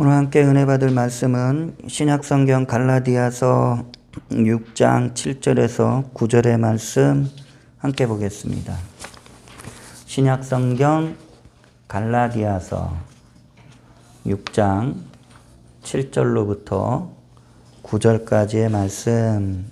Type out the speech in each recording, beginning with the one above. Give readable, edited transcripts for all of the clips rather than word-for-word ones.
오늘 함께 은혜 받을 말씀은 신약성경 갈라디아서 6장 7절에서 9절의 말씀 함께 보겠습니다. 신약성경 갈라디아서 6장 7절로부터 9절까지의 말씀.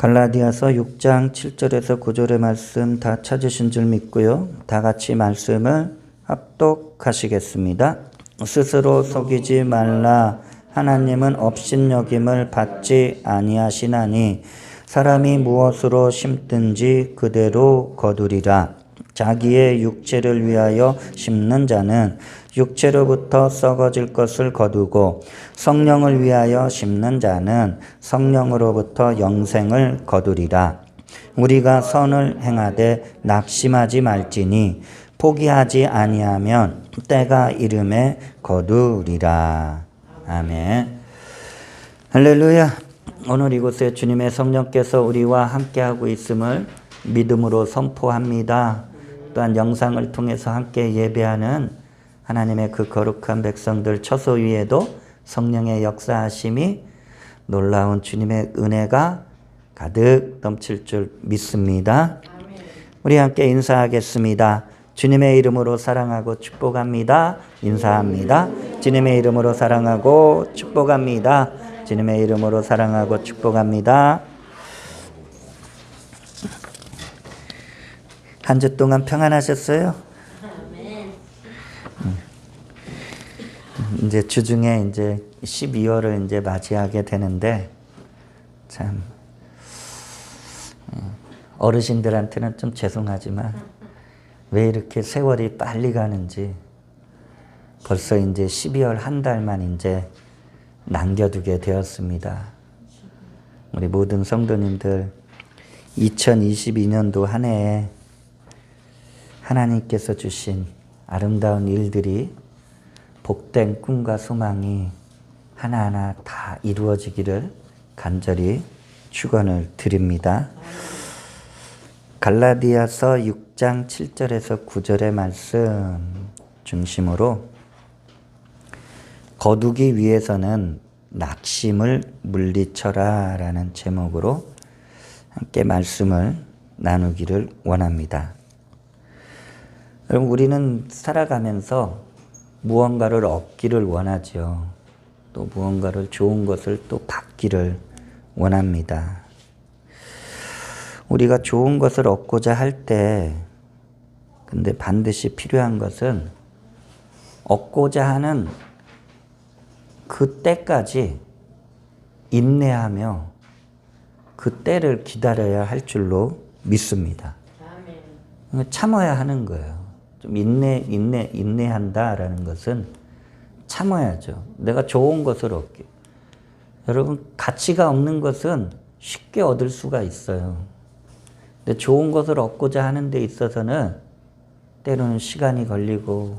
갈라디아서 6장 7절에서 9절의 말씀 다 찾으신 줄 믿고요. 다 같이 말씀을 합독하시겠습니다. 스스로 속이지 말라. 하나님은 업신여김을 받지 아니하시나니 사람이 무엇으로 심든지 그대로 거두리라. 자기의 육체를 위하여 심는 자는 육체로부터 썩어질 것을 거두고 성령을 위하여 심는 자는 성령으로부터 영생을 거두리라. 우리가 선을 행하되 낙심하지 말지니 포기하지 아니하면 때가 이름에 거두리라. 아멘. 할렐루야. 오늘 이곳에 주님의 성령께서 우리와 함께하고 있음을 믿음으로 선포합니다. 또한 영상을 통해서 함께 예배하는 하나님의 그 거룩한 백성들 처소 위에도 성령의 역사하심이 놀라운 주님의 은혜가 가득 넘칠 줄 믿습니다. 우리 함께 인사하겠습니다. 주님의 이름으로 사랑하고 축복합니다. 인사합니다. 주님의 이름으로 사랑하고 축복합니다. 주님의 이름으로 사랑하고 축복합니다. 한 주 동안 평안하셨어요? 이제 주중에 이제 12월을 이제 맞이하게 되는데 참 어르신들한테는 좀 죄송하지만 왜 이렇게 세월이 빨리 가는지 벌써 이제 12월 한 달만 이제 남겨두게 되었습니다. 우리 모든 성도님들 2022년도 한 해에 하나님께서 주신 아름다운 일들이 복된 꿈과 소망이 하나하나 다 이루어지기를 간절히 축원을 드립니다. 갈라디아서 6장 7절에서 9절의 말씀 중심으로 거두기 위해서는 낙심을 물리쳐라 라는 제목으로 함께 말씀을 나누기를 원합니다. 여러분, 우리는 살아가면서 무언가를 얻기를 원하죠. 또 무언가를 좋은 것을 또 받기를 원합니다. 우리가 좋은 것을 얻고자 할 때 근데 반드시 필요한 것은 얻고자 하는 그 때까지 인내하며 그 때를 기다려야 할 줄로 믿습니다. 참아야 하는 거예요. 좀 인내한다라는 것은 참아야죠. 내가 좋은 것을 얻기. 여러분, 가치가 없는 것은 쉽게 얻을 수가 있어요. 근데 좋은 것을 얻고자 하는 데 있어서는 때로는 시간이 걸리고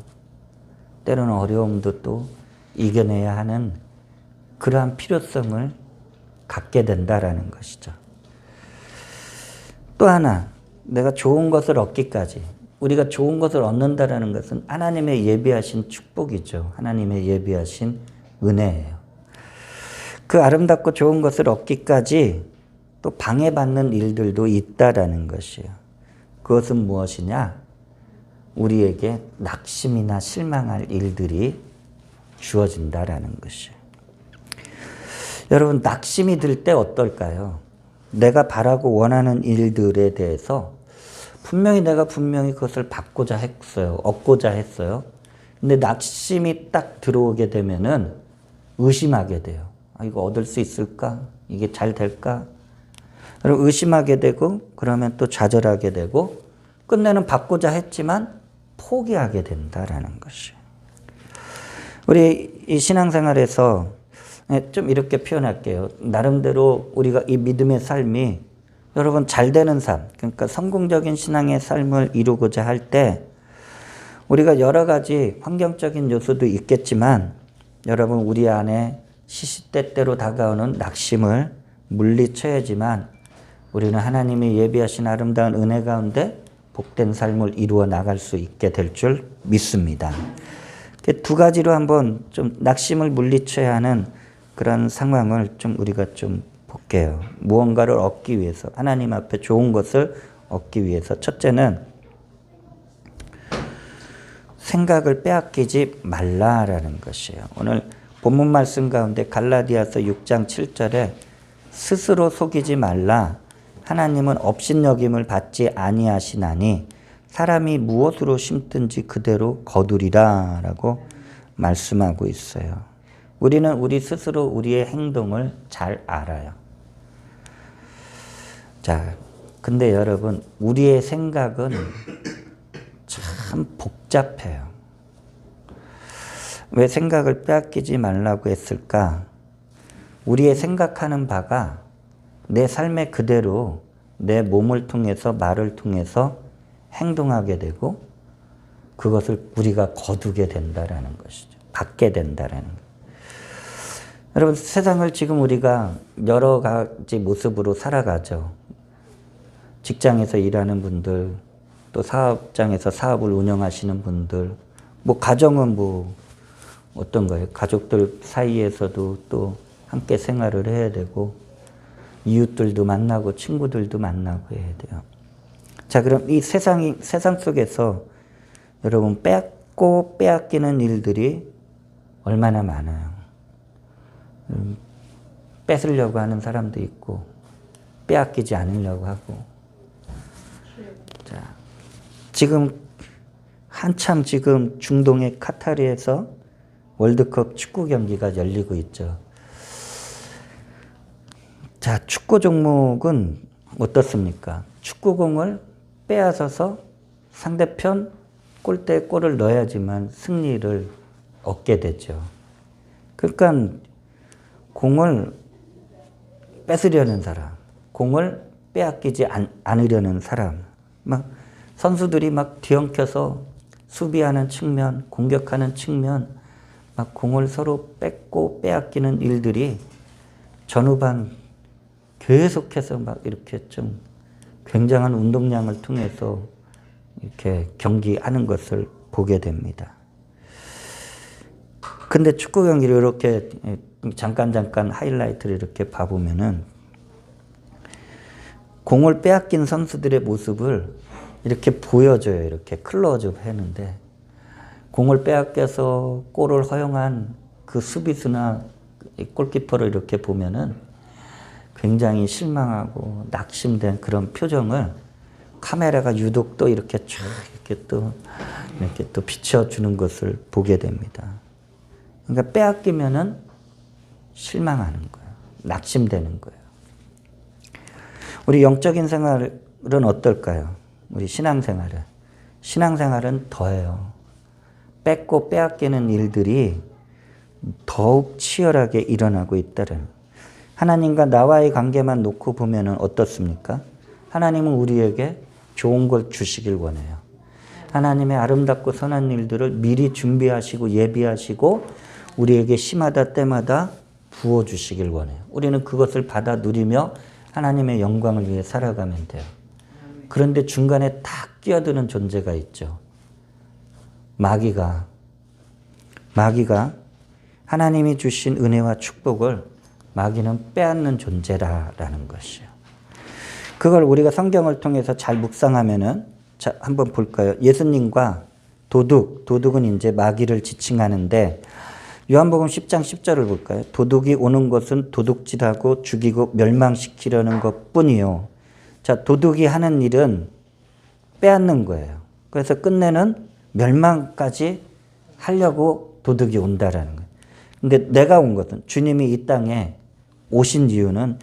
때로는 어려움도 또 이겨내야 하는 그러한 필요성을 갖게 된다라는 것이죠. 또 하나, 내가 좋은 것을 얻기까지, 우리가 좋은 것을 얻는다라는 것은 하나님의 예비하신 축복이죠. 하나님의 예비하신 은혜예요. 그 아름답고 좋은 것을 얻기까지 또 방해받는 일들도 있다라는 것이에요. 그것은 무엇이냐? 우리에게 낙심이나 실망할 일들이 주어진다라는 것이에요. 여러분, 낙심이 들 때 어떨까요? 내가 바라고 원하는 일들에 대해서 내가 분명히 그것을 받고자 했어요. 얻고자 했어요. 근데 낙심이 딱 들어오게 되면은 의심하게 돼요. 이거 얻을 수 있을까? 이게 잘 될까? 여러분, 의심하게 되고 그러면 또 좌절하게 되고 끝내는 받고자 했지만 포기하게 된다라는 것이에요. 우리 이 신앙생활에서 좀 이렇게 표현할게요. 나름대로 우리가 이 믿음의 삶이 여러분 잘 되는 삶, 그러니까 성공적인 신앙의 삶을 이루고자 할 때 우리가 여러 가지 환경적인 요소도 있겠지만 여러분 우리 안에 시시때때로 다가오는 낙심을 물리쳐야지만 우리는 하나님이 예비하신 아름다운 은혜 가운데 복된 삶을 이루어 나갈 수 있게 될 줄 믿습니다. 두 가지로 한번 좀 낙심을 물리쳐야 하는 그런 상황을 좀 우리가 좀 볼게요. 무언가를 얻기 위해서, 하나님 앞에 좋은 것을 얻기 위해서. 첫째는 생각을 빼앗기지 말라라는 것이에요. 오늘 본문 말씀 가운데 갈라디아서 6장 7절에 스스로 속이지 말라. 하나님은 업신여김을 받지 아니하시나니 사람이 무엇으로 심든지 그대로 거두리라 라고 말씀하고 있어요. 우리는 우리 스스로 우리의 행동을 잘 알아요. 자, 근데 여러분, 우리의 생각은 참 복잡해요. 왜 생각을 빼앗기지 말라고 했을까? 우리의 생각하는 바가 내 삶의 그대로 내 몸을 통해서, 말을 통해서 행동하게 되고 그것을 우리가 거두게 된다라는 것이죠. 받게 된다라는 것. 여러분, 세상을 지금 우리가 여러 가지 모습으로 살아가죠. 직장에서 일하는 분들, 또 사업장에서 사업을 운영하시는 분들, 뭐 가정은 뭐 어떤 거예요? 가족들 사이에서도 또 함께 생활을 해야 되고 이웃들도 만나고 친구들도 만나고 해야 돼요. 자, 그럼 이 세상 속에서 여러분 뺏고 빼앗기는 일들이 얼마나 많아요. 뺏으려고 하는 사람도 있고 빼앗기지 않으려고 하고. 자, 지금 한참 지금 중동의 카타르에서 월드컵 축구 경기가 열리고 있죠. 자, 축구 종목은 어떻습니까? 축구공을 빼앗아서 상대편 골대에 골을 넣어야지만 승리를 얻게 되죠. 그러니까 공을 뺏으려는 사람, 공을 빼앗기지 않으려는 사람, 막 선수들이 막 뒤엉켜서 수비하는 측면, 공격하는 측면, 막 공을 서로 뺏고 빼앗기는 일들이 전후반 계속해서 막 이렇게 좀 굉장한 운동량을 통해서 이렇게 경기하는 것을 보게 됩니다. 근데 축구 경기를 이렇게 잠깐 하이라이트를 이렇게 봐보면은 공을 빼앗긴 선수들의 모습을 이렇게 보여줘요. 이렇게 클로즈업 했는데 공을 빼앗겨서 골을 허용한 그 수비수나 골키퍼를 이렇게 보면은 굉장히 실망하고 낙심된 그런 표정을 카메라가 유독 또 이렇게 쭉 이렇게 또 비춰주는 것을 보게 됩니다. 그러니까 빼앗기면은 실망하는 거예요. 낙심되는 거예요. 우리 영적인 생활은 어떨까요? 우리 신앙생활은 더해요. 뺏고 빼앗기는 일들이 더욱 치열하게 일어나고 있다는. 하나님과 나와의 관계만 놓고 보면은 어떻습니까? 하나님은 우리에게 좋은 걸 주시길 원해요. 하나님의 아름답고 선한 일들을 미리 준비하시고 예비하시고 우리에게 시마다 때마다 부어주시길 원해요. 우리는 그것을 받아 누리며 하나님의 영광을 위해 살아가면 돼요. 그런데 중간에 탁 끼어드는 존재가 있죠. 마귀가 하나님이 주신 은혜와 축복을 마귀는 빼앗는 존재라는 것이요. 그걸 우리가 성경을 통해서 잘 묵상하면은, 자, 한번 볼까요? 예수님과 도둑은 이제 마귀를 지칭하는데, 요한복음 10장 10절을 볼까요? 도둑이 오는 것은 도둑질하고 죽이고 멸망시키려는 것 뿐이요. 자, 도둑이 하는 일은 빼앗는 거예요. 그래서 끝내는 멸망까지 하려고 도둑이 온다라는 거예요. 근데 내가 온 것은, 주님이 이 땅에 오신 이유는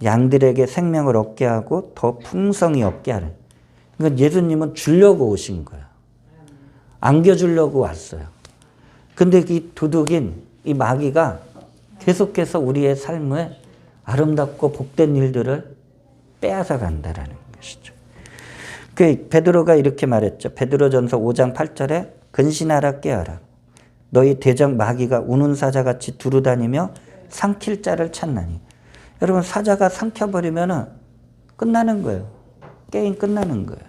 양들에게 생명을 얻게 하고 더 풍성히 얻게 하는. 그러니까 예수님은 주려고 오신 거예요. 안겨주려고 왔어요. 근데 이 도둑인 이 마귀가 계속해서 우리의 삶에 아름답고 복된 일들을 빼앗아 간다라는 것이죠. 그 베드로가 이렇게 말했죠. 베드로전서 5장 8절에 근신하라 깨어라. 너희 대적 마귀가 우는 사자같이 두루다니며 삼킬 자를 찾나니. 여러분, 사자가 삼켜버리면은 끝나는 거예요. 게임 끝나는 거예요.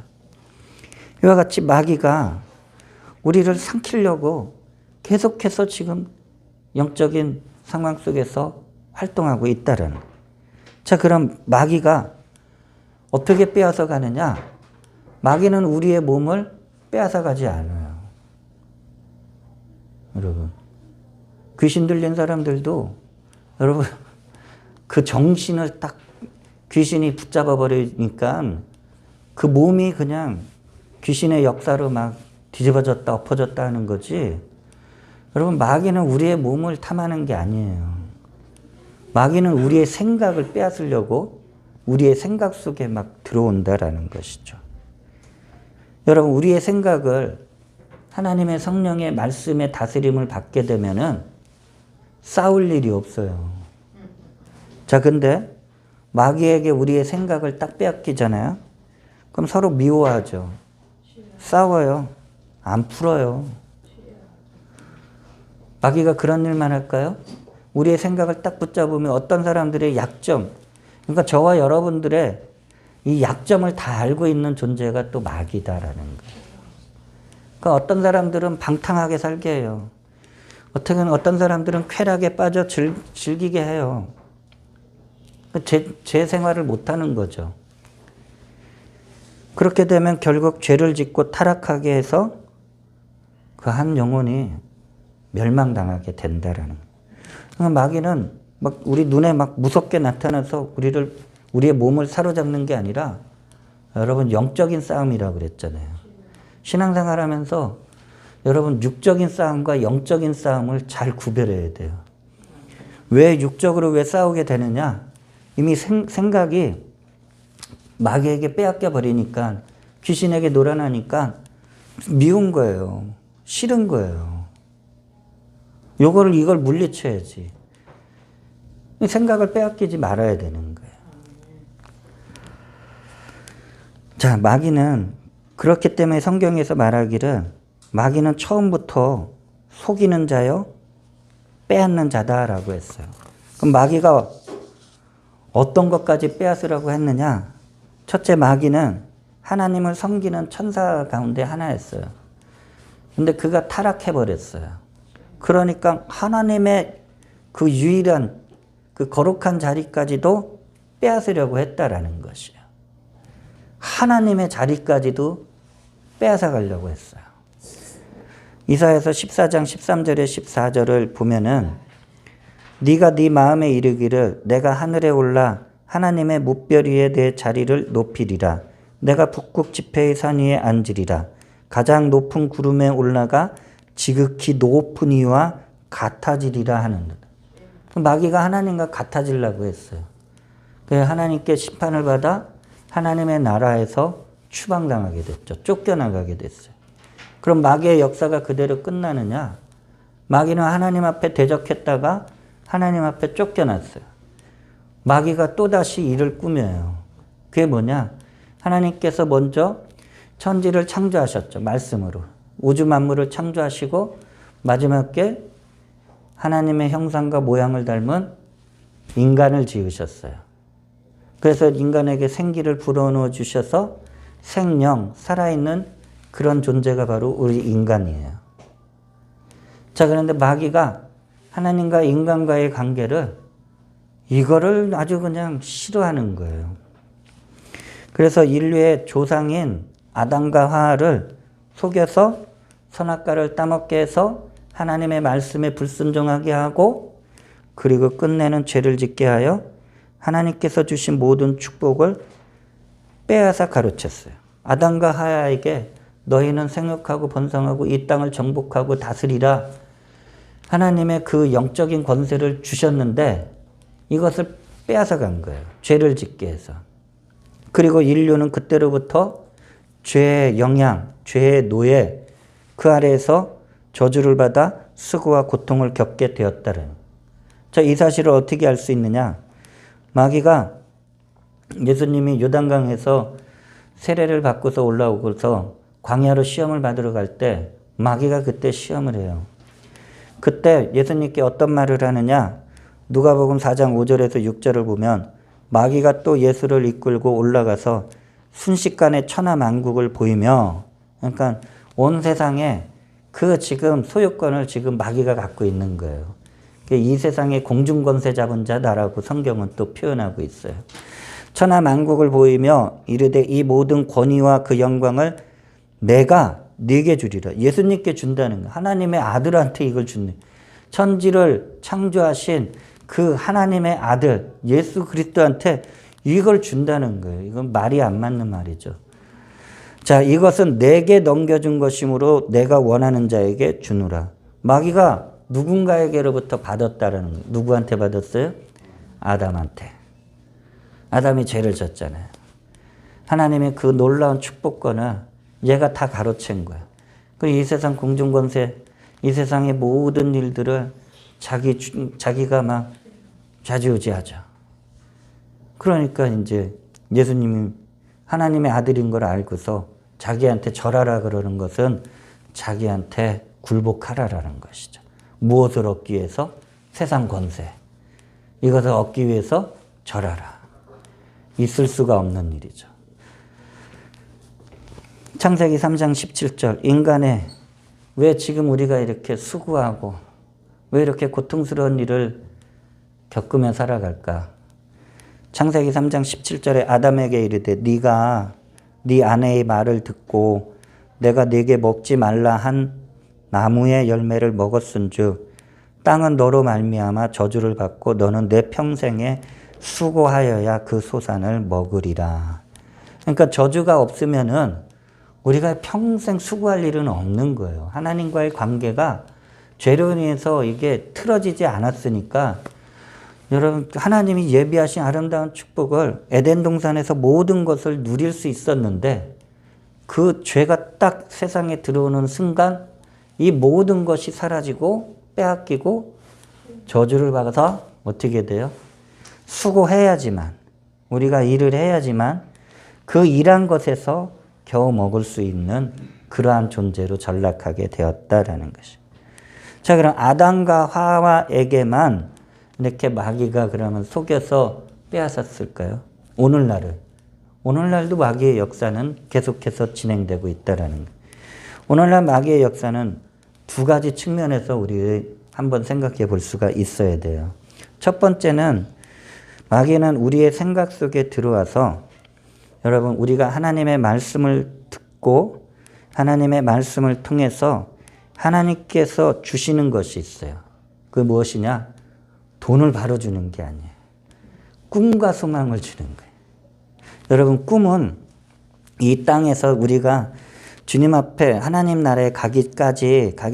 이와 같이 마귀가 우리를 삼키려고 계속해서 지금 영적인 상황 속에서 활동하고 있다는. 자, 그럼 마귀가 어떻게 빼앗아 가느냐? 마귀는 우리의 몸을 빼앗아 가지 않아요. 여러분, 귀신 들린 사람들도 여러분 그 정신을 딱 귀신이 붙잡아 버리니까 그 몸이 그냥 귀신의 역사로 막 뒤집어졌다 엎어졌다 하는 거지. 여러분, 마귀는 우리의 몸을 탐하는 게 아니에요. 마귀는 우리의 생각을 빼앗으려고 우리의 생각 속에 막 들어온다라는 것이죠. 여러분, 우리의 생각을 하나님의 성령의 말씀의 다스림을 받게 되면은 싸울 일이 없어요. 자, 근데 마귀에게 우리의 생각을 딱 빼앗기잖아요. 그럼 서로 미워하죠. 싸워요. 안 풀어요. 마귀가 그런 일만 할까요? 우리의 생각을 딱 붙잡으면 어떤 사람들의 약점, 그러니까 저와 여러분들의 이 약점을 다 알고 있는 존재가 또 마귀다라는 거예요. 그러니까 어떤 사람들은 방탕하게 살게 해요. 어떤 사람들은 쾌락에 빠져 즐기게 해요. 제 생활을 못하는 거죠. 그렇게 되면 결국 죄를 짓고 타락하게 해서 그 한 영혼이 멸망당하게 된다라는 거예요. 그러니까 마귀는 막 우리 눈에 막 무섭게 나타나서 우리의 몸을 사로잡는 게 아니라 여러분 영적인 싸움이라고 그랬잖아요. 신앙생활 하면서 여러분 육적인 싸움과 영적인 싸움을 잘 구별해야 돼요. 왜 육적으로 왜 싸우게 되느냐? 이미 생각이 마귀에게 빼앗겨 버리니까 귀신에게 놀아나니까 미운 거예요. 싫은 거예요. 이걸 물리쳐야지. 생각을 빼앗기지 말아야 되는 거예요. 자, 마귀는 그렇기 때문에 성경에서 말하기를 마귀는 처음부터 속이는 자요, 빼앗는 자다라고 했어요. 그럼 마귀가 어떤 것까지 빼앗으라고 했느냐? 첫째, 마귀는 하나님을 섬기는 천사 가운데 하나였어요. 근데 그가 타락해버렸어요. 그러니까 하나님의 그 유일한 그 거룩한 자리까지도 빼앗으려고 했다라는 것이에요. 하나님의 자리까지도 빼앗아 가려고 했어요. 이사야서 14장 13절에 14절을 보면은 네가 네 마음에 이르기를 내가 하늘에 올라 하나님의 뭇별 위에 내 자리를 높이리라. 내가 북극 지폐의 산 위에 앉으리라. 가장 높은 구름에 올라가 지극히 높은 이와 같아지리라 하는 것. 마귀가 하나님과 같아지려고 했어요. 그래서 하나님께 심판을 받아 하나님의 나라에서 추방당하게 됐죠. 쫓겨나가게 됐어요. 그럼 마귀의 역사가 그대로 끝나느냐? 마귀는 하나님 앞에 대적했다가 하나님 앞에 쫓겨났어요. 마귀가 또다시 일을 꾸며요. 그게 뭐냐? 하나님께서 먼저 천지를 창조하셨죠. 말씀으로. 우주 만물을 창조하시고 마지막에 하나님의 형상과 모양을 닮은 인간을 지으셨어요. 그래서 인간에게 생기를 불어넣어 주셔서 생명, 살아있는 그런 존재가 바로 우리 인간이에요. 자, 그런데 마귀가 하나님과 인간과의 관계를 이거를 아주 그냥 싫어하는 거예요. 그래서 인류의 조상인 아담과 하와를 속여서 선악과를 따먹게 해서 하나님의 말씀에 불순종하게 하고 그리고 끝내는 죄를 짓게 하여 하나님께서 주신 모든 축복을 빼앗아 가로챘어요. 아담과 하와에게 너희는 생육하고 번성하고 이 땅을 정복하고 다스리라. 하나님의 그 영적인 권세를 주셨는데 이것을 빼앗아 간 거예요. 죄를 짓게 해서. 그리고 인류는 그때로부터 죄의 영향, 죄의 노예 그 아래에서 저주를 받아 수고와 고통을 겪게 되었다는. 자, 이 사실을 어떻게 알 수 있느냐? 마귀가 예수님이 요단강에서 세례를 받고서 올라오고서 광야로 시험을 받으러 갈 때 마귀가 그때 시험을 해요. 그때 예수님께 어떤 말을 하느냐? 누가복음 4장 5절에서 6절을 보면 마귀가 또 예수를 이끌고 올라가서 순식간에 천하만국을 보이며, 그러니까 온 세상에 그 지금 소유권을 지금 마귀가 갖고 있는 거예요. 이 세상의 공중권세 잡은 자다라고 성경은 또 표현하고 있어요. 천하만국을 보이며 이르되 이 모든 권위와 그 영광을 내가 네게 주리라. 예수님께 준다는 거예요. 하나님의 아들한테 이걸 주는, 천지를 창조하신 그 하나님의 아들 예수 그리스도한테 이걸 준다는 거예요. 이건 말이 안 맞는 말이죠. 자, 이것은 내게 넘겨준 것이므로 내가 원하는 자에게 주노라. 마귀가 누군가에게로부터 받았다라는 거예요. 누구한테 받았어요? 아담한테. 아담이 죄를 졌잖아요. 하나님의 그 놀라운 축복권을 얘가 다 가로챈 거야. 그리고 이 세상 공중권세, 이 세상의 모든 일들을 자기가 막 좌지우지하죠. 그러니까 이제 예수님이 하나님의 아들인 걸 알고서 자기한테 절하라 그러는 것은 자기한테 굴복하라라는 것이죠. 무엇을 얻기 위해서? 세상 권세. 이것을 얻기 위해서 절하라. 있을 수가 없는 일이죠. 창세기 3장 17절 인간의 왜 지금 우리가 이렇게 수고하고 왜 이렇게 고통스러운 일을 겪으며 살아갈까? 창세기 3장 17절에 아담에게 이르되 네가 네 아내의 말을 듣고 내가 네게 먹지 말라 한 나무의 열매를 먹었은즉 땅은 너로 말미암아 저주를 받고 너는 내 평생에 수고하여야 그 소산을 먹으리라. 그러니까 저주가 없으면은 우리가 평생 수고할 일은 없는 거예요. 하나님과의 관계가 죄로 인해서 이게 틀어지지 않았으니까 여러분 하나님이 예비하신 아름다운 축복을 에덴 동산에서 모든 것을 누릴 수 있었는데 그 죄가 딱 세상에 들어오는 순간 이 모든 것이 사라지고 빼앗기고 저주를 받아서 어떻게 돼요? 수고해야지만 우리가 일을 해야지만 그 일한 것에서 겨우 먹을 수 있는 그러한 존재로 전락하게 되었다라는 것이죠. 자, 그럼 아담과 하와에게만 이렇게 마귀가 그러면 속여서 빼앗았을까요? 오늘날도 마귀의 역사는 계속해서 진행되고 있다라는 거예요. 오늘날 마귀의 역사는 두 가지 측면에서 우리 한번 생각해 볼 수가 있어야 돼요. 첫 번째는 마귀는 우리의 생각 속에 들어와서 여러분 우리가 하나님의 말씀을 듣고 하나님의 말씀을 통해서 하나님께서 주시는 것이 있어요. 그게 무엇이냐? 돈을 바로 주는 게 아니에요. 꿈과 소망을 주는 거예요. 여러분 꿈은 이 땅에서 우리가 주님 앞에 하나님 나라에 가기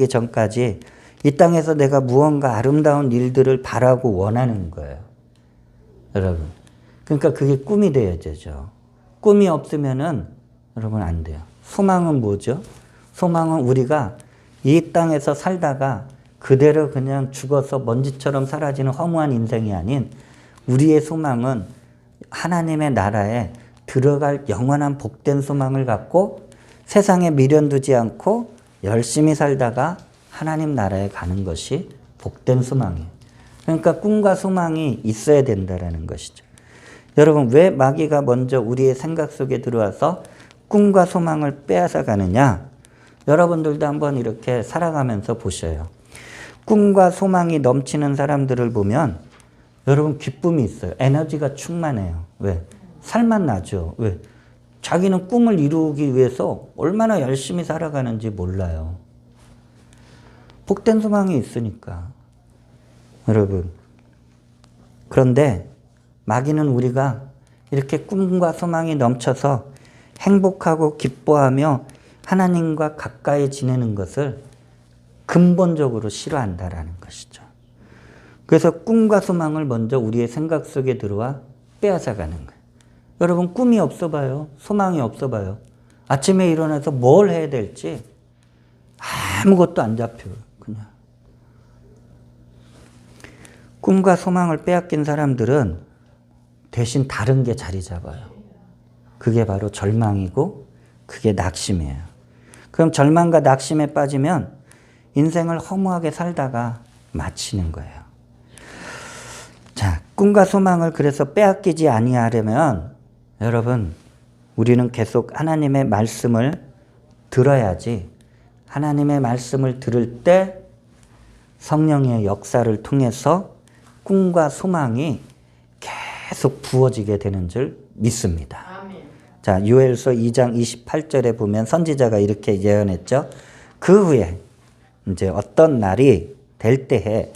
전까지 이 땅에서 내가 무언가 아름다운 일들을 바라고 원하는 거예요. 여러분. 그러니까 그게 꿈이 되어야 되죠. 꿈이 없으면은 여러분 안 돼요. 소망은 뭐죠? 소망은 우리가 이 땅에서 살다가 그대로 그냥 죽어서 먼지처럼 사라지는 허무한 인생이 아닌 우리의 소망은 하나님의 나라에 들어갈 영원한 복된 소망을 갖고 세상에 미련 두지 않고 열심히 살다가 하나님 나라에 가는 것이 복된 소망이에요. 그러니까 꿈과 소망이 있어야 된다는 것이죠. 여러분 왜 마귀가 먼저 우리의 생각 속에 들어와서 꿈과 소망을 빼앗아 가느냐? 여러분들도 한번 이렇게 살아가면서 보셔요. 꿈과 소망이 넘치는 사람들을 보면 여러분 기쁨이 있어요. 에너지가 충만해요. 왜? 살만 나죠. 왜? 자기는 꿈을 이루기 위해서 얼마나 열심히 살아가는지 몰라요. 복된 소망이 있으니까. 여러분. 그런데 마귀는 우리가 이렇게 꿈과 소망이 넘쳐서 행복하고 기뻐하며 하나님과 가까이 지내는 것을 근본적으로 싫어한다라는 것이죠. 그래서 꿈과 소망을 먼저 우리의 생각 속에 들어와 빼앗아가는 거예요. 여러분 꿈이 없어 봐요. 소망이 없어 봐요. 아침에 일어나서 뭘 해야 될지 아무것도 안 잡혀요. 그냥. 꿈과 소망을 빼앗긴 사람들은 대신 다른 게 자리 잡아요. 그게 바로 절망이고 그게 낙심이에요. 그럼 절망과 낙심에 빠지면 인생을 허무하게 살다가 마치는 거예요. 자, 꿈과 소망을 그래서 빼앗기지 아니하려면 여러분 우리는 계속 하나님의 말씀을 들어야지. 하나님의 말씀을 들을 때 성령의 역사를 통해서 꿈과 소망이 계속 부어지게 되는 줄 믿습니다. 아멘. 자, 요엘서 2장 28절에 보면 선지자가 이렇게 예언했죠. 그 후에 이제 어떤 날이 될 때에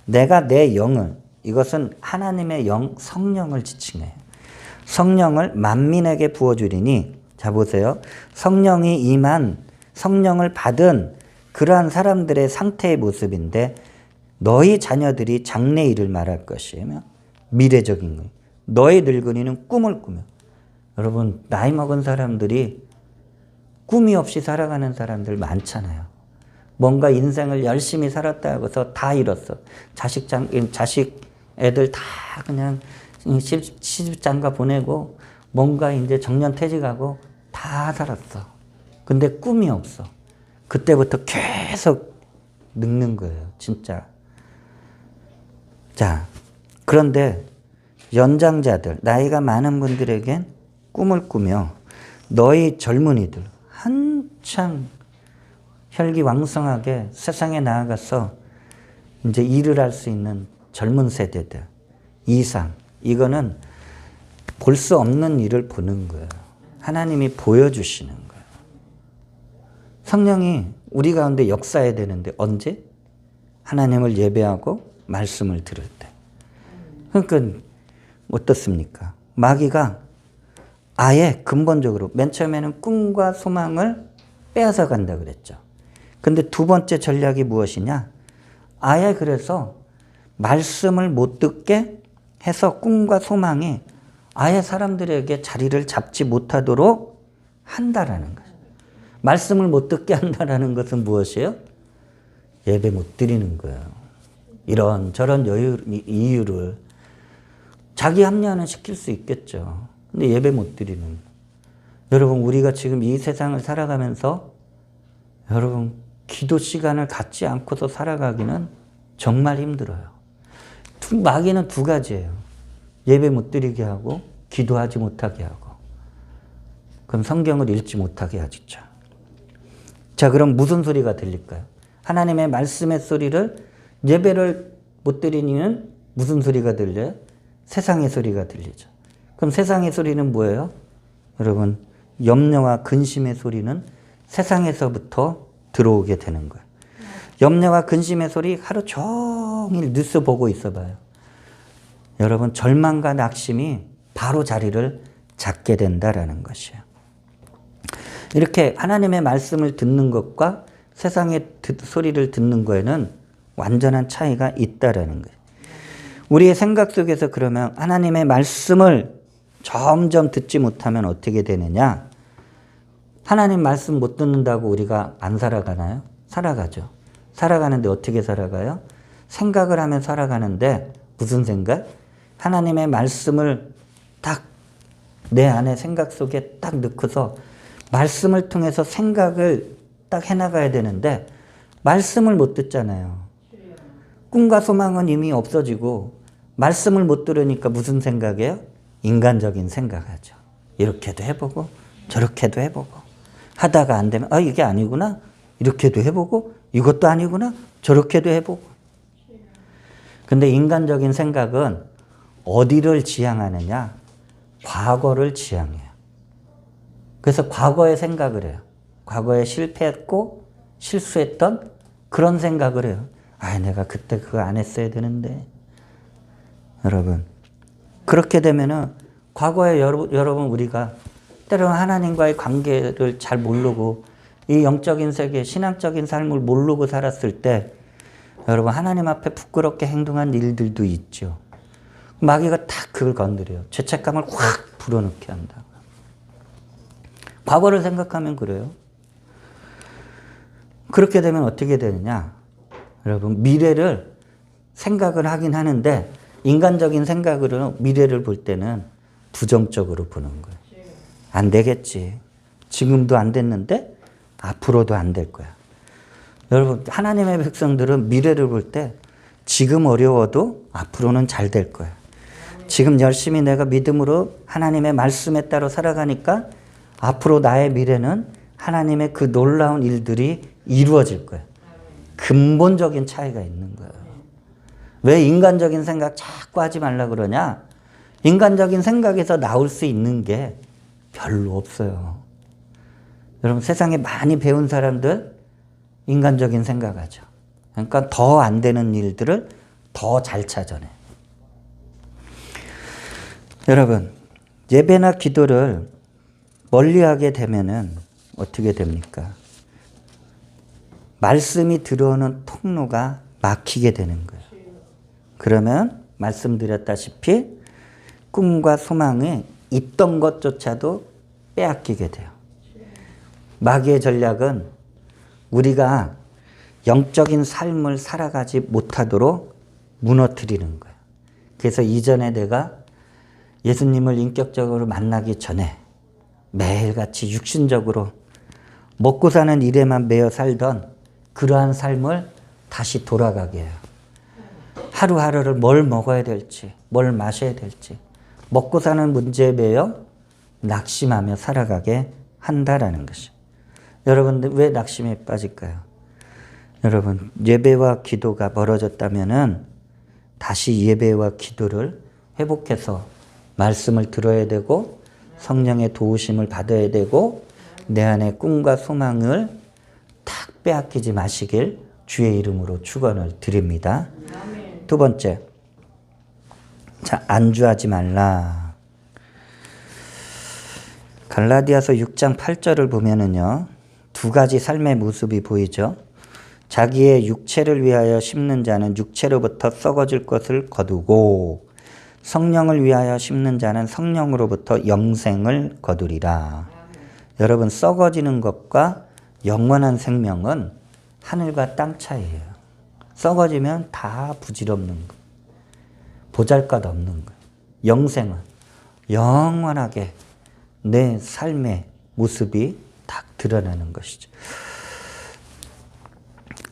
내가 내 영을, 이것은 하나님의 영, 성령을 지칭해요. 성령을 만민에게 부어주리니, 자 보세요. 성령이 임한, 성령을 받은 그러한 사람들의 상태의 모습인데 너희 자녀들이 장래 일을 말할 것이며 미래적인 거예요. 너희 늙은이는 꿈을 꾸며. 여러분 나이 먹은 사람들이 꿈이 없이 살아가는 사람들 많잖아요. 뭔가 인생을 열심히 살았다 하고서 다 잃었어. 자식 애들 다 그냥 시집장가 보내고 뭔가 이제 정년퇴직하고 다 살았어. 근데 꿈이 없어. 그때부터 계속 늙는 거예요. 진짜. 자, 그런데 연장자들, 나이가 많은 분들에겐 꿈을 꾸며 너희 젊은이들 한창 혈기왕성하게 세상에 나아가서 이제 일을 할 수 있는 젊은 세대들 이상, 이거는 볼 수 없는 일을 보는 거예요. 하나님이 보여주시는 거예요. 성령이 우리 가운데 역사해야 되는데 언제? 하나님을 예배하고 말씀을 들을 때. 그러니까 어떻습니까? 마귀가 아예 근본적으로 맨 처음에는 꿈과 소망을 빼앗아 간다 그랬죠. 근데 두 번째 전략이 무엇이냐? 아예 그래서 말씀을 못 듣게 해서 꿈과 소망이 아예 사람들에게 자리를 잡지 못하도록 한다라는 거예요. 말씀을 못 듣게 한다라는 것은 무엇이에요? 예배 못 드리는 거예요. 이런 저런 이유를 자기 합리화는 시킬 수 있겠죠. 근데 예배 못 드리는 거예요. 여러분 우리가 지금 이 세상을 살아가면서 여러분 기도 시간을 갖지 않고서 살아가기는 정말 힘들어요. 마귀는 두 가지예요. 예배 못 드리게 하고 기도하지 못하게 하고 그럼 성경을 읽지 못하게 하죠. 자, 그럼 무슨 소리가 들릴까요? 하나님의 말씀의 소리를 예배를 못 드리니는 무슨 소리가 들려요? 세상의 소리가 들리죠. 그럼 세상의 소리는 뭐예요? 여러분 염려와 근심의 소리는 세상에서부터 들어오게 되는 거예요. 염려와 근심의 소리 하루 종일 뉴스 보고 있어봐요. 여러분 절망과 낙심이 바로 자리를 잡게 된다라는 것이에요. 이렇게 하나님의 말씀을 듣는 것과 세상의 소리를 듣는 거에는 완전한 차이가 있다라는 거예요. 우리의 생각 속에서 그러면 하나님의 말씀을 점점 듣지 못하면 어떻게 되느냐? 하나님 말씀 못 듣는다고 우리가 안 살아가나요? 살아가죠. 살아가는데 어떻게 살아가요? 생각을 하면 살아가는데 무슨 생각? 하나님의 말씀을 딱 내 안에 생각 속에 딱 넣고서 말씀을 통해서 생각을 딱 해나가야 되는데 말씀을 못 듣잖아요. 꿈과 소망은 이미 없어지고 말씀을 못 들으니까 무슨 생각이에요? 인간적인 생각하죠. 이렇게도 해보고 저렇게도 해보고 하다가 안 되면 이게 아니구나. 이렇게도 해보고 이것도 아니구나. 저렇게도 해보고. 근데 인간적인 생각은 어디를 지향하느냐? 과거를 지향해요. 그래서 과거의 생각을 해요. 과거에 실패했고 실수했던 그런 생각을 해요. 내가 그때 그거 안 했어야 되는데. 여러분 그렇게 되면은 과거에 여러분 우리가 때로는 하나님과의 관계를 잘 모르고 이 영적인 세계, 신앙적인 삶을 모르고 살았을 때 여러분 하나님 앞에 부끄럽게 행동한 일들도 있죠. 마귀가 딱 그걸 건드려요. 죄책감을 확 불어넣게 한다. 과거를 생각하면 그래요. 그렇게 되면 어떻게 되느냐? 여러분 미래를 생각을 하긴 하는데 인간적인 생각으로 미래를 볼 때는 부정적으로 보는 거예요. 안 되겠지. 지금도 안 됐는데 앞으로도 안 될 거야. 여러분 하나님의 백성들은 미래를 볼 때 지금 어려워도 앞으로는 잘 될 거야. 지금 열심히 내가 믿음으로 하나님의 말씀에 따라 살아가니까 앞으로 나의 미래는 하나님의 그 놀라운 일들이 이루어질 거예요. 근본적인 차이가 있는 거예요. 왜 인간적인 생각 자꾸 하지 말라 그러냐? 인간적인 생각에서 나올 수 있는 게 별로 없어요. 여러분 세상에 많이 배운 사람들 인간적인 생각하죠. 그러니까 더 안 되는 일들을 더 잘 찾아내요. 여러분 예배나 기도를 멀리하게 되면은 어떻게 됩니까? 말씀이 들어오는 통로가 막히게 되는 거예요. 그러면 말씀드렸다시피 꿈과 소망이 있던 것조차도 빼앗기게 돼요. 마귀의 전략은 우리가 영적인 삶을 살아가지 못하도록 무너뜨리는 거예요. 그래서 이전에 내가 예수님을 인격적으로 만나기 전에 매일같이 육신적으로 먹고 사는 일에만 매여 살던 그러한 삶을 다시 돌아가게 해요. 하루하루를 뭘 먹어야 될지, 뭘 마셔야 될지, 먹고 사는 문제에 매여 낙심하며 살아가게 한다라는 것이죠. 여러분, 왜 낙심에 빠질까요? 여러분, 예배와 기도가 멀어졌다면은 다시 예배와 기도를 회복해서 말씀을 들어야 되고 성령의 도우심을 받아야 되고 내 안에 꿈과 소망을 탁 빼앗기지 마시길 주의 이름으로 축원을 드립니다. 두 번째, 자, 안주하지 말라. 갈라디아서 6장 8절을 보면은요, 두 가지 삶의 모습이 보이죠. 자기의 육체를 위하여 심는 자는 육체로부터 썩어질 것을 거두고 성령을 위하여 심는 자는 성령으로부터 영생을 거두리라. 여러분, 썩어지는 것과 영원한 생명은 하늘과 땅 차이예요. 썩어지면 다 부질없는 거, 보잘것없는 거. 영생은 영원하게 내 삶의 모습이 딱 드러나는 것이죠.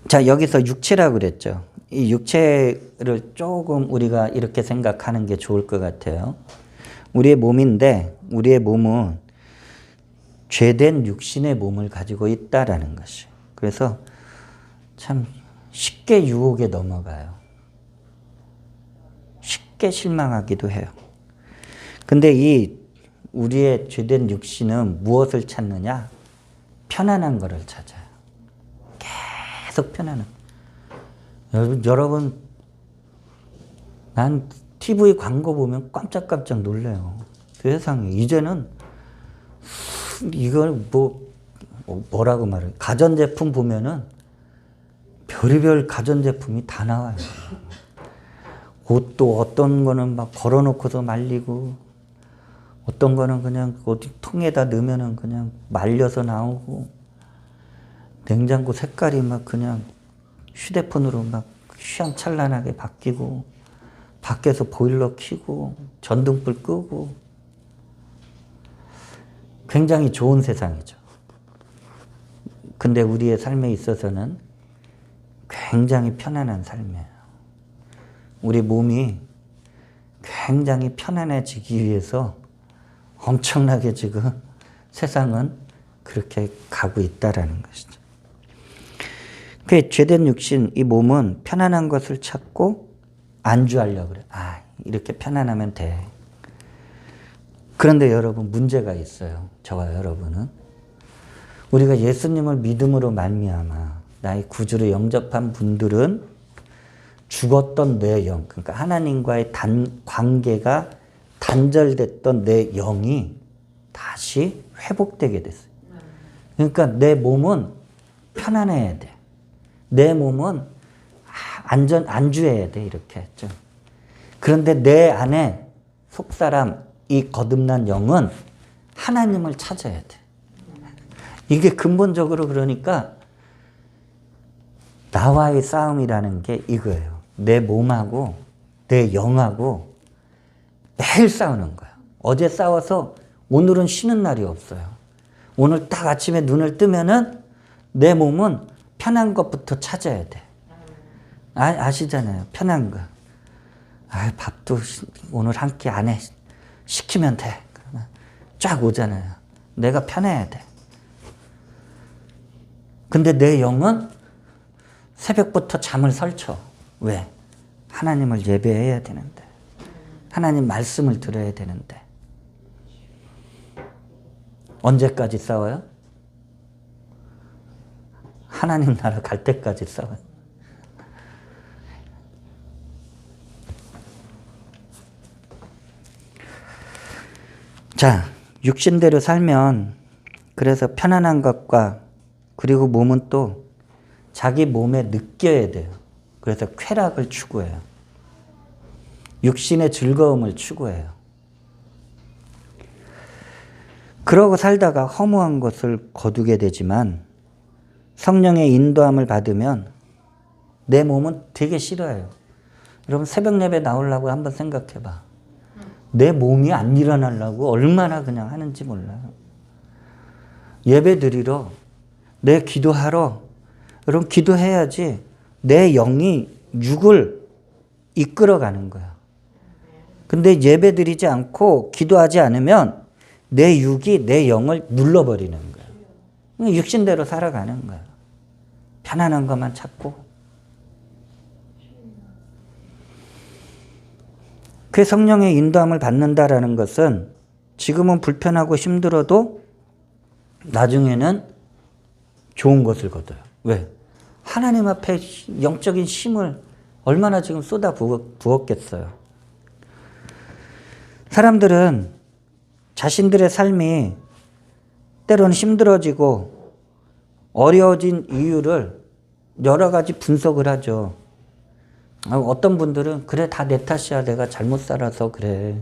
자, 여기서 육체라고 그랬죠. 이 육체를 조금 우리가 이렇게 생각하는 게 좋을 것 같아요. 우리의 몸인데 우리의 몸은 죄된 육신의 몸을 가지고 있다라는 것이에요. 그래서 참 쉽게 유혹에 넘어가요. 쉽게 실망하기도 해요. 근데 이 우리의 죄된 육신은 무엇을 찾느냐? 편안한 것을 찾아요. 계속 편안한. 여러분, 난 TV 광고 보면 깜짝깜짝 놀래요. 세상에 이제는 이걸 뭐라고 말해요? 가전제품 보면은 별의별 가전제품이 다 나와요. 옷도 어떤 거는 막 걸어놓고서 말리고, 어떤 거는 그냥 어디 통에다 넣으면은 그냥 말려서 나오고, 냉장고 색깔이 막 그냥 휴대폰으로 막 휘황찬란하게 바뀌고, 밖에서 보일러 켜고, 전등불 끄고, 굉장히 좋은 세상이죠. 근데 우리의 삶에 있어서는 굉장히 편안한 삶이에요. 우리 몸이 굉장히 편안해지기 위해서 엄청나게 지금 세상은 그렇게 가고 있다라는 것이죠. 그 죄된 육신, 이 몸은 편안한 것을 찾고 안주하려고 그래. 아, 이렇게 편안하면 돼. 그런데 여러분, 문제가 있어요. 저와 여러분은. 우리가 예수님을 믿음으로 말미암아 나의 구주로 영접한 분들은 죽었던 내 영, 그러니까 하나님과의 관계가 단절됐던 내 영이 다시 회복되게 됐어요. 그러니까 내 몸은 편안해야 돼. 내 몸은 안주해야 돼. 이렇게 했죠. 그런데 내 안에 속사람, 이 거듭난 영은 하나님을 찾아야 돼. 이게 근본적으로 그러니까 나와의 싸움이라는 게 이거예요. 내 몸하고 내 영하고 매일 싸우는 거야. 어제 싸워서 오늘은 쉬는 날이 없어요. 오늘 딱 아침에 눈을 뜨면은 내 몸은 편한 것부터 찾아야 돼. 아시잖아요. 편한 거. 아, 밥도 오늘 한 끼 안 해. 시키면 돼. 그러면 쫙 오잖아요. 내가 편해야 돼. 근데 내 영은 새벽부터 잠을 설쳐. 왜? 하나님을 예배해야 되는데. 하나님 말씀을 들어야 되는데. 언제까지 싸워요? 하나님 나라 갈 때까지 싸워요. 자, 육신대로 살면 그래서 편안한 것과 그리고 몸은 또 자기 몸에 느껴야 돼요. 그래서 쾌락을 추구해요. 육신의 즐거움을 추구해요. 그러고 살다가 허무한 것을 거두게 되지만 성령의 인도함을 받으면 내 몸은 되게 싫어해요. 여러분 새벽 예배 나오려고 한번 생각해봐. 내 몸이 안 일어나려고 얼마나 그냥 하는지 몰라요. 예배 드리러, 내 기도하러, 여러분 기도해야지 내 영이 육을 이끌어가는 거야. 근데 예배 드리지 않고 기도하지 않으면 내 육이 내 영을 눌러버리는 거야. 육신대로 살아가는 거야. 편안한 것만 찾고. 그 성령의 인도함을 받는다라는 것은 지금은 불편하고 힘들어도 나중에는 좋은 것을 거둬요. 왜? 하나님 앞에 영적인 힘을 얼마나 지금 쏟아 부었겠어요. 사람들은 자신들의 삶이 때로는 힘들어지고 어려워진 이유를 여러 가지 분석을 하죠. 어떤 분들은 그래 다 내 탓이야. 내가 잘못 살아서 그래.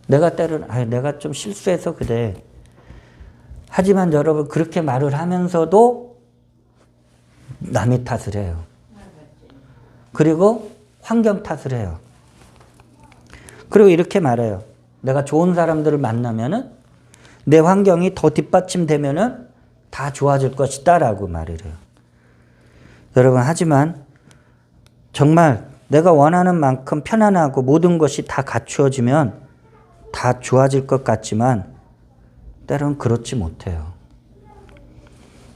내가 때로는 내가 좀 실수해서 그래. 하지만 여러분 그렇게 말을 하면서도 남의 탓을 해요. 그리고 환경 탓을 해요. 그리고 이렇게 말해요. 내가 좋은 사람들을 만나면은 내 환경이 더 뒷받침되면은 다 좋아질 것이다 라고 말을 해요. 여러분 하지만 정말 내가 원하는 만큼 편안하고 모든 것이 다 갖추어지면 다 좋아질 것 같지만 때로는 그렇지 못해요.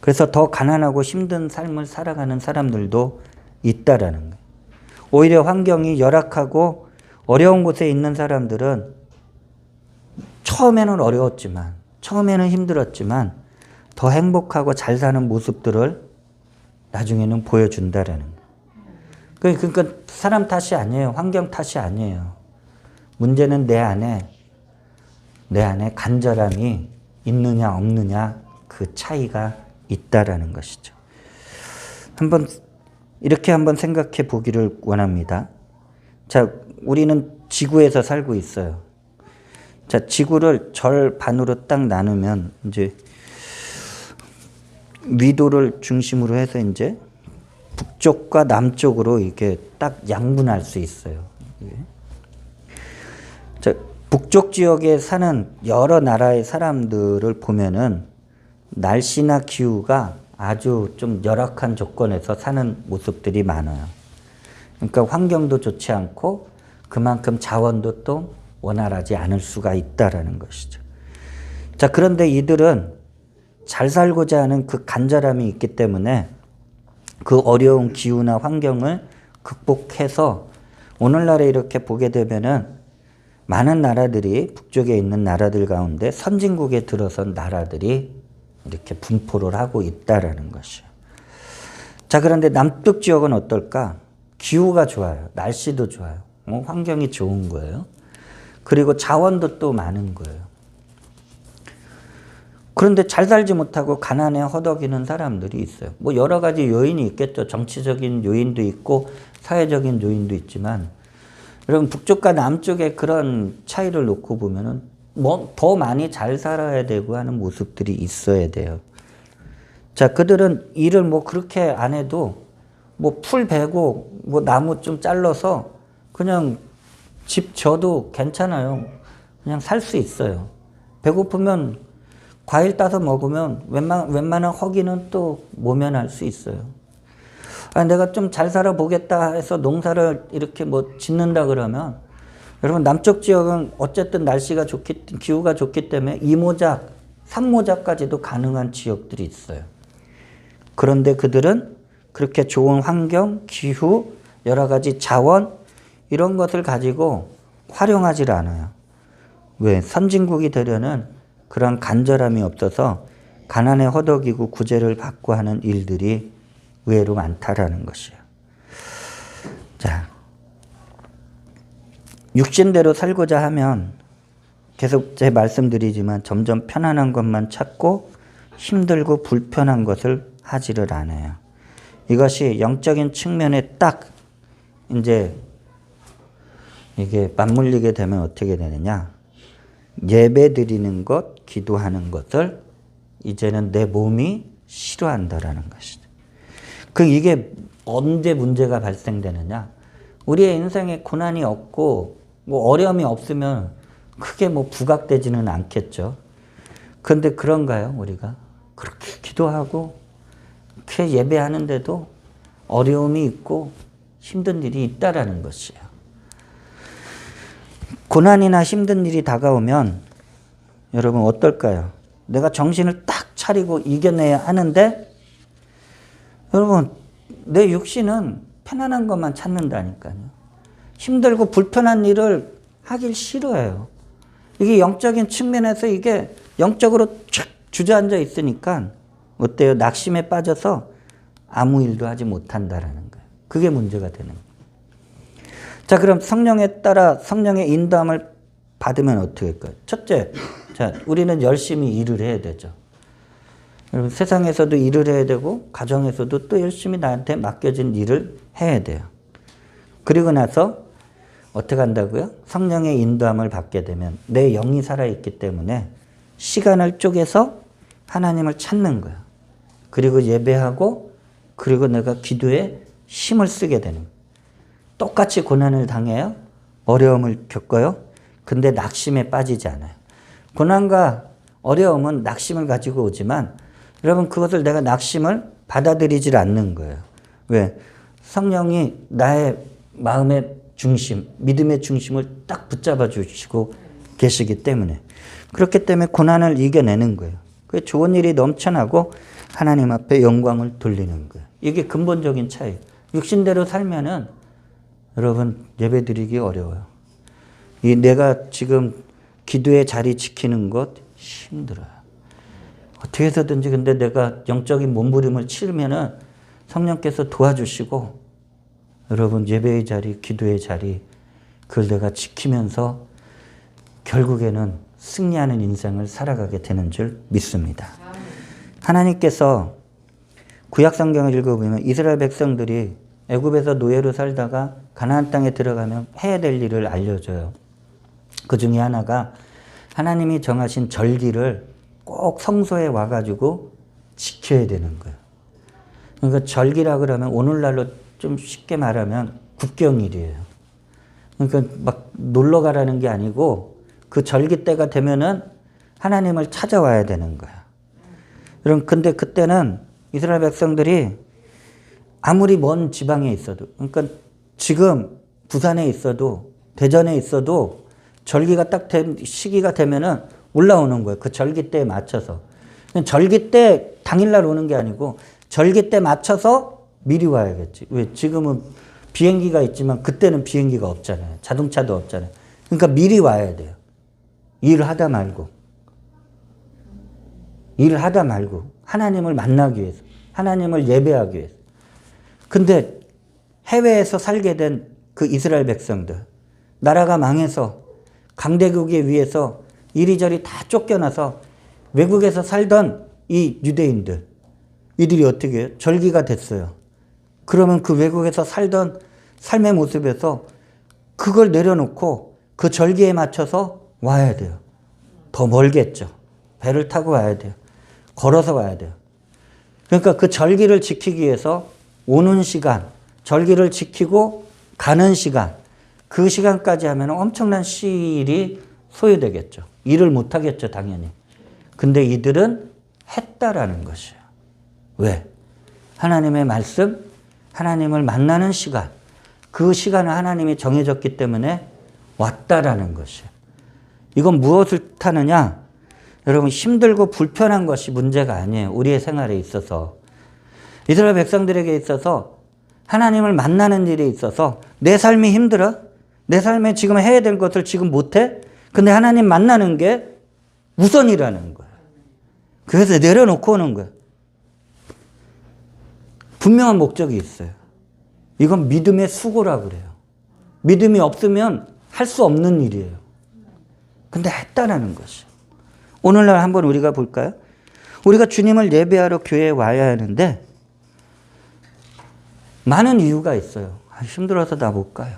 그래서 더 가난하고 힘든 삶을 살아가는 사람들도 있다라는 거예요. 오히려 환경이 열악하고 어려운 곳에 있는 사람들은 처음에는 어려웠지만, 처음에는 힘들었지만 더 행복하고 잘 사는 모습들을 나중에는 보여준다라는 거예요. 그러니까 사람 탓이 아니에요. 환경 탓이 아니에요. 문제는 내 안에 간절함이 있느냐 없느냐 그 차이가 있다라는 것이죠. 이렇게 한번 생각해 보기를 원합니다. 자, 우리는 지구에서 살고 있어요. 자, 지구를 절반으로 딱 나누면 이제 위도를 중심으로 해서 이제 북쪽과 남쪽으로 이렇게 딱 양분할 수 있어요. 자, 북쪽 지역에 사는 여러 나라의 사람들을 보면은 날씨나 기후가 아주 좀 열악한 조건에서 사는 모습들이 많아요. 그러니까 환경도 좋지 않고 그만큼 자원도 또 원활하지 않을 수가 있다라는 것이죠. 자, 그런데 이들은 잘 살고자 하는 그 간절함이 있기 때문에 그 어려운 기후나 환경을 극복해서 오늘날에 이렇게 보게 되면은 많은 나라들이 북쪽에 있는 나라들 가운데 선진국에 들어선 나라들이 이렇게 분포를 하고 있다라는 것이에요. 자, 그런데 남쪽 지역은 어떨까? 기후가 좋아요. 날씨도 좋아요. 환경이 좋은 거예요. 그리고 자원도 또 많은 거예요. 그런데 잘 살지 못하고 가난에 허덕이는 사람들이 있어요. 뭐 여러 가지 요인이 있겠죠. 정치적인 요인도 있고 사회적인 요인도 있지만 여러분 북쪽과 남쪽의 그런 차이를 놓고 보면은 뭐 더 많이 잘 살아야 되고 하는 모습들이 있어야 돼요. 자, 그들은 일을 뭐 그렇게 안 해도 뭐 풀 베고 뭐 나무 좀 잘라서 그냥 집 져도 괜찮아요. 그냥 살 수 있어요. 배고프면 과일 따서 먹으면 웬만한 허기는 또 모면할 수 있어요. 내가 좀 잘 살아보겠다 해서 농사를 이렇게 뭐 짓는다 그러면 여러분 남쪽 지역은 어쨌든 날씨가 기후가 좋기 때문에 2모작, 3모작까지도 가능한 지역들이 있어요. 그런데 그들은 그렇게 좋은 환경, 기후, 여러 가지 자원 이런 것을 가지고 활용하지 않아요. 왜? 선진국이 되려는 그런 간절함이 없어서 가난에 허덕이고 구제를 받고 하는 일들이 의외로 많다라는 것이에요. 자, 육신대로 살고자 하면 계속 제 말씀드리지만 점점 편안한 것만 찾고 힘들고 불편한 것을 하지를 않아요. 이것이 영적인 측면에 딱 이제 이게 맞물리게 되면 어떻게 되느냐. 예배 드리는 것, 기도하는 것을 이제는 내 몸이 싫어한다라는 것이다. 이게 언제 문제가 발생되느냐. 우리의 인생에 고난이 없고 뭐 어려움이 없으면 크게 뭐 부각되지는 않겠죠. 그런데 그런가요, 우리가? 그렇게 기도하고 그렇게 예배하는데도 어려움이 있고 힘든 일이 있다라는 것이에요. 고난이나 힘든 일이 다가오면 여러분 어떨까요? 내가 정신을 딱 차리고 이겨내야 하는데 여러분 내 육신은 편안한 것만 찾는다니까요. 힘들고 불편한 일을 하길 싫어해요. 이게 영적인 측면에서 이게 영적으로 촥 주저앉아 있으니까 어때요? 낙심에 빠져서 아무 일도 하지 못한다라는 거예요. 그게 문제가 되는 거예요. 자, 그럼 성령에 따라 성령의 인도함을 받으면 어떻게 할까요? 첫째, 자, 우리는 열심히 일을 해야 되죠. 여러분, 세상에서도 일을 해야 되고 가정에서도 또 열심히 나한테 맡겨진 일을 해야 돼요. 그리고 나서 어떻게 한다고요? 성령의 인도함을 받게 되면 내 영이 살아있기 때문에 시간을 쪼개서 하나님을 찾는 거예요. 그리고 예배하고 그리고 내가 기도에 힘을 쓰게 되는 거예요. 똑같이 고난을 당해요. 어려움을 겪어요. 근데 낙심에 빠지지 않아요. 고난과 어려움은 낙심을 가지고 오지만 여러분 그것을 내가 낙심을 받아들이질 않는 거예요. 왜? 성령이 나의 마음의 중심, 믿음의 중심을 딱 붙잡아 주시고 계시기 때문에 그렇기 때문에 고난을 이겨내는 거예요. 그 좋은 일이 넘쳐나고 하나님 앞에 영광을 돌리는 거예요. 이게 근본적인 차이. 육신대로 살면은 여러분 예배드리기 어려워요. 이 내가 지금 기도의 자리 지키는 것 힘들어요. 어떻게 해서든지 근데 내가 영적인 몸부림을 치르면은 성령께서 도와주시고 여러분 예배의 자리, 기도의 자리 그걸 내가 지키면서 결국에는 승리하는 인생을 살아가게 되는 줄 믿습니다. 하나님께서 구약 성경을 읽어보면 이스라엘 백성들이 애굽에서 노예로 살다가 가나안 땅에 들어가면 해야 될 일을 알려줘요. 그 중에 하나가 하나님이 정하신 절기를 꼭 성소에 와가지고 지켜야 되는 거예요. 그러니까 절기라 그러면 오늘날로 좀 쉽게 말하면 국경일이에요. 그러니까 막 놀러 가라는 게 아니고 그 절기 때가 되면은 하나님을 찾아와야 되는 거야. 여러분, 근데 그때는 이스라엘 백성들이 아무리 먼 지방에 있어도, 그러니까 지금 부산에 있어도 대전에 있어도 절기가 딱 된 시기가 되면은 올라오는 거예요. 그 절기 때에 맞춰서. 절기 때 당일날 오는 게 아니고 절기 때 맞춰서 미리 와야겠지. 왜? 지금은 비행기가 있지만 그때는 비행기가 없잖아요. 자동차도 없잖아요. 그러니까 미리 와야 돼요. 일을 하다 말고. 일을 하다 말고. 하나님을 만나기 위해서. 하나님을 예배하기 위해서. 근데 해외에서 살게 된 그 이스라엘 백성들. 나라가 망해서 강대국에 의해서 이리저리 다 쫓겨나서 외국에서 살던 이 유대인들. 이들이 어떻게 해요? 절기가 됐어요. 그러면 그 외국에서 살던 삶의 모습에서 그걸 내려놓고 그 절기에 맞춰서 와야 돼요. 더 멀겠죠. 배를 타고 와야 돼요. 걸어서 와야 돼요. 그러니까 그 절기를 지키기 위해서 오는 시간, 절기를 지키고 가는 시간, 그 시간까지 하면 엄청난 시일이 소요되겠죠. 일을 못 하겠죠, 당연히. 근데 이들은 했다라는 것이에요. 왜? 하나님의 말씀, 하나님을 만나는 시간, 그 시간을 하나님이 정해졌기 때문에 왔다라는 것이에요. 이건 무엇을 타느냐? 여러분, 힘들고 불편한 것이 문제가 아니에요. 우리의 생활에 있어서. 이스라엘 백성들에게 있어서 하나님을 만나는 일에 있어서 내 삶이 힘들어? 내 삶에 지금 해야 될 것을 지금 못해? 근데 하나님 만나는 게 우선이라는 거예요. 그래서 내려놓고 오는 거예요. 분명한 목적이 있어요. 이건 믿음의 수고라고 그래요. 믿음이 없으면 할 수 없는 일이에요. 근데 했다라는 것이에요. 오늘날 한번 우리가 볼까요? 우리가 주님을 예배하러 교회에 와야 하는데 많은 이유가 있어요. 힘들어서 나 못 가요.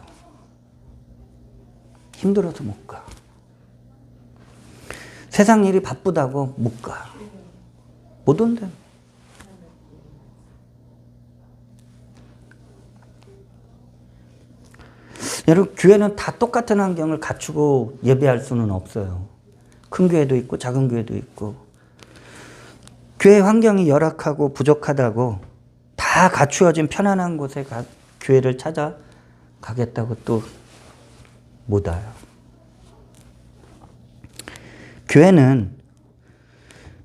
힘들어서 못 가. 세상 일이 바쁘다고 못 가. 못 온대. 여러분, 교회는 다 똑같은 환경을 갖추고 예배할 수는 없어요. 큰 교회도 있고 작은 교회도 있고. 교회 환경이 열악하고 부족하다고 다 갖추어진 편안한 곳에 교회를 찾아가겠다고 또 못 와요. 교회는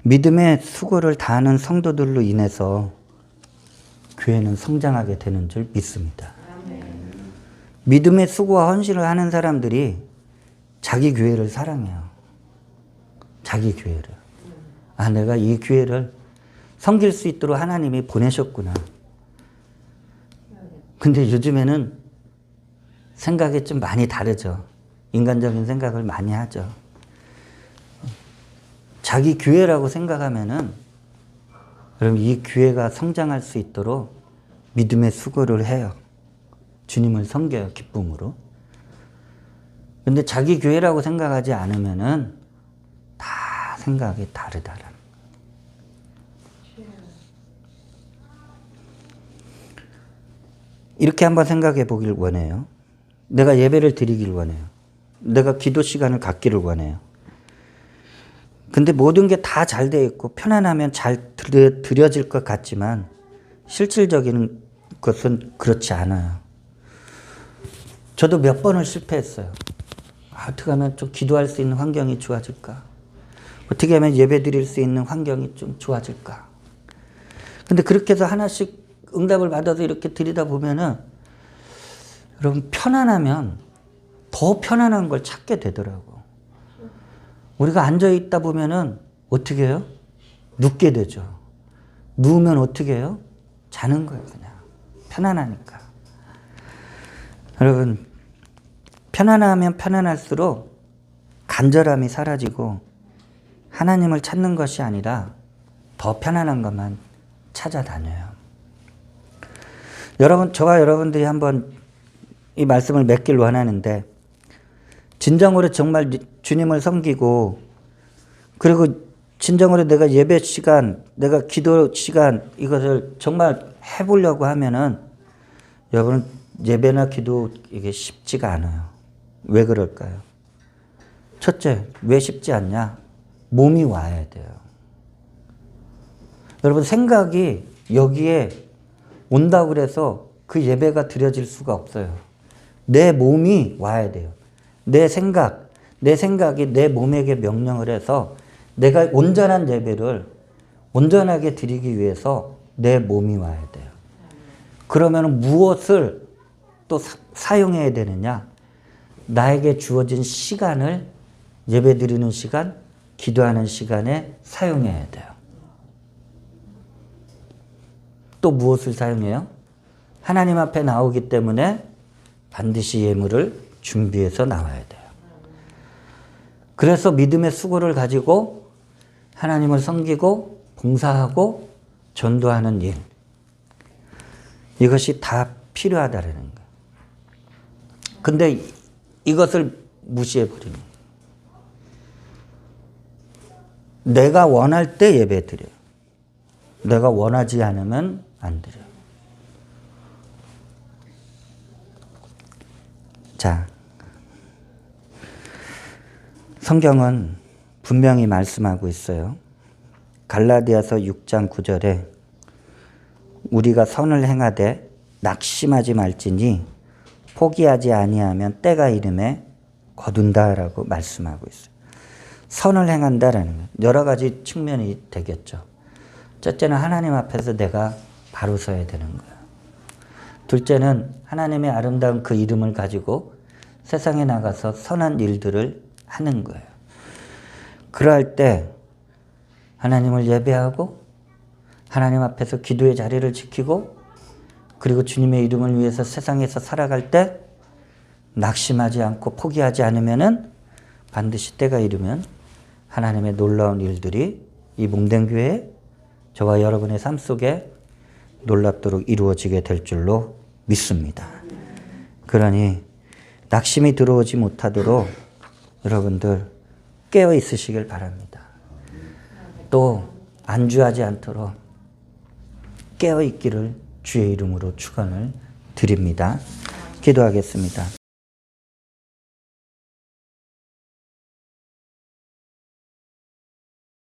믿음의 수고를 다하는 성도들로 인해서 교회는 성장하게 되는 줄 믿습니다. 믿음의 수고와 헌신을 하는 사람들이 자기 교회를 사랑해요. 자기 교회를. 아, 내가 이 교회를 섬길 수 있도록 하나님이 보내셨구나. 근데 요즘에는 생각이 좀 많이 다르죠. 인간적인 생각을 많이 하죠. 자기 교회라고 생각하면은 그럼 이 교회가 성장할 수 있도록 믿음의 수고를 해요. 주님을 섬겨요, 기쁨으로. 근데 자기 교회라고 생각하지 않으면은 다 생각이 다르다라는. 이렇게 한번 생각해 보길 원해요. 내가 예배를 드리길 원해요. 내가 기도 시간을 갖기를 원해요. 근데 모든 게 다 잘 돼 있고 편안하면 잘 드려질 것 같지만 실질적인 것은 그렇지 않아요. 저도 몇 번을 실패했어요. 어떻게 하면 좀 기도할 수 있는 환경이 좋아질까? 어떻게 하면 예배 드릴 수 있는 환경이 좀 좋아질까? 근데 그렇게 해서 하나씩 응답을 받아서 이렇게 드리다 보면은 여러분, 편안하면 더 편안한 걸 찾게 되더라고. 우리가 앉아있다 보면은 어떻게 해요? 눕게 되죠. 누우면 어떻게 해요? 자는 거예요, 그냥. 편안하니까. 여러분, 편안하면 편안할수록 간절함이 사라지고 하나님을 찾는 것이 아니라 더 편안한 것만 찾아다녀요. 여러분, 저와 여러분들이 한번 이 말씀을 맺길 원하는데 진정으로 정말 주님을 섬기고 그리고 진정으로 내가 예배 시간, 내가 기도 시간 이것을 정말 해보려고 하면은 여러분 예배나 기도 이게 쉽지가 않아요. 왜 그럴까요? 첫째, 왜 쉽지 않냐? 몸이 와야 돼요. 여러분 생각이 여기에 온다고 그래서 그 예배가 드려질 수가 없어요. 내 몸이 와야 돼요. 내 생각이 내 몸에게 명령을 해서 내가 온전한 예배를 온전하게 드리기 위해서 내 몸이 와야 돼요. 그러면 무엇을 또 사용해야 되느냐? 나에게 주어진 시간을 예배 드리는 시간, 기도하는 시간에 사용해야 돼요. 또 무엇을 사용해요? 하나님 앞에 나오기 때문에 반드시 예물을 준비해서 나와야 돼요. 그래서 믿음의 수고를 가지고 하나님을 섬기고 봉사하고 전도하는 일. 이것이 다 필요하다는 거예요. 근데 이것을 무시해버리는 거예요. 내가 원할 때 예배 드려요. 내가 원하지 않으면 안 드려요. 자, 성경은 분명히 말씀하고 있어요. 갈라디아서 6장 9절에 우리가 선을 행하되 낙심하지 말지니 포기하지 아니하면 때가 이름에 거둔다라고 말씀하고 있어요. 선을 행한다라는 것. 여러 가지 측면이 되겠죠. 첫째는 하나님 앞에서 내가 바로 서야 되는 거예요. 둘째는 하나님의 아름다운 그 이름을 가지고 세상에 나가서 선한 일들을 하는 거예요. 그럴 때 하나님을 예배하고 하나님 앞에서 기도의 자리를 지키고 그리고 주님의 이름을 위해서 세상에서 살아갈 때 낙심하지 않고 포기하지 않으면은 반드시 때가 이르면 하나님의 놀라운 일들이 이 몽댕교회 저와 여러분의 삶 속에 놀랍도록 이루어지게 될 줄로 믿습니다. 그러니 낙심이 들어오지 못하도록 여러분들 깨어 있으시길 바랍니다. 또 안주하지 않도록 깨어 있기를 주의 이름으로 축원을 드립니다. 기도하겠습니다.